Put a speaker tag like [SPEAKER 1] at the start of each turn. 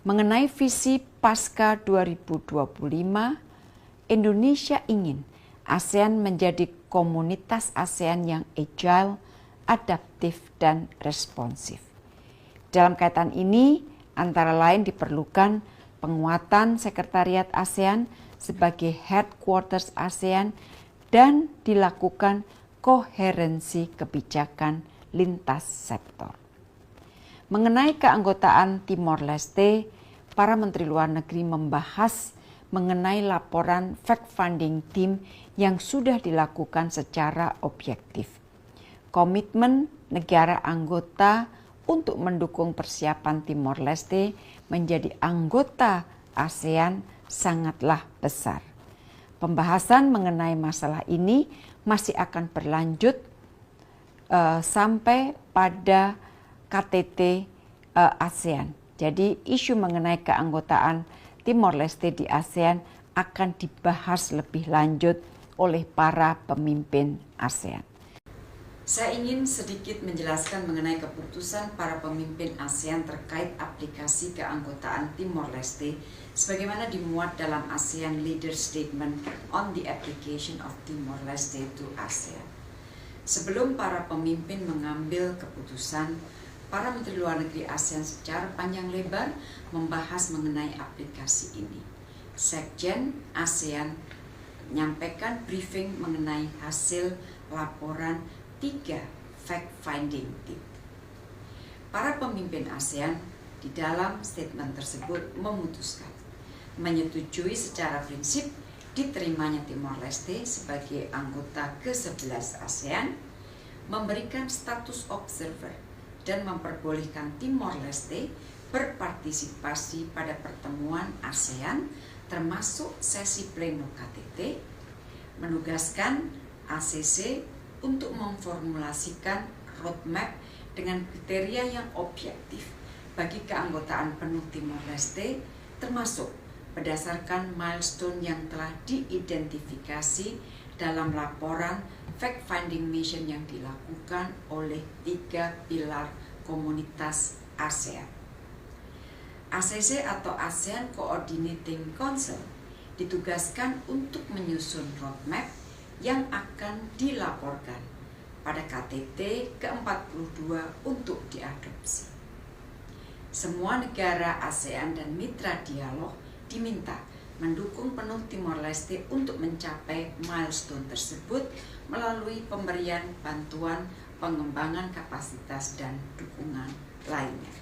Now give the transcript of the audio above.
[SPEAKER 1] Mengenai visi pasca 2025, Indonesia ingin ASEAN menjadi komunitas ASEAN yang agile, adaptif, dan responsif. Dalam kaitan ini, antara lain diperlukan penguatan Sekretariat ASEAN sebagai headquarters ASEAN dan dilakukan koherensi kebijakan lintas sektor. Mengenai keanggotaan Timor Leste, para Menteri Luar Negeri membahas mengenai laporan fact-finding team yang sudah dilakukan secara objektif. Komitmen negara anggota untuk mendukung persiapan Timor Leste menjadi anggota ASEAN sangatlah besar. Pembahasan mengenai masalah ini masih akan berlanjut sampai pada KTT ASEAN. Jadi isu mengenai keanggotaan Timor Leste di ASEAN akan dibahas lebih lanjut oleh para pemimpin ASEAN.
[SPEAKER 2] Saya ingin sedikit menjelaskan mengenai keputusan para pemimpin ASEAN terkait aplikasi keanggotaan Timor Leste sebagaimana dimuat dalam ASEAN Leader Statement on the Application of Timor Leste to ASEAN. Sebelum para pemimpin mengambil keputusan, para Menteri Luar Negeri ASEAN secara panjang lebar membahas mengenai aplikasi ini. Sekjen ASEAN menyampaikan briefing mengenai hasil laporan 3 fact-finding team. Para pemimpin ASEAN di dalam statement tersebut memutuskan menyetujui secara prinsip diterimanya Timor Leste sebagai anggota ke-11 ASEAN, memberikan status observer dan memperbolehkan Timor Leste berpartisipasi pada pertemuan ASEAN termasuk sesi pleno KTT, menugaskan ACC untuk memformulasikan roadmap dengan kriteria yang objektif bagi keanggotaan penuh Timor Leste, termasuk berdasarkan milestone yang telah diidentifikasi dalam laporan fact-finding mission yang dilakukan oleh 3 pilar komunitas ASEAN. ACC atau ASEAN Coordinating Council ditugaskan untuk menyusun roadmap yang akan dilaporkan pada KTT ke-42 untuk diadopsi. Semua negara ASEAN dan mitra dialog diminta mendukung penuh Timor Leste untuk mencapai milestone tersebut melalui pemberian bantuan, pengembangan kapasitas, dan dukungan lainnya.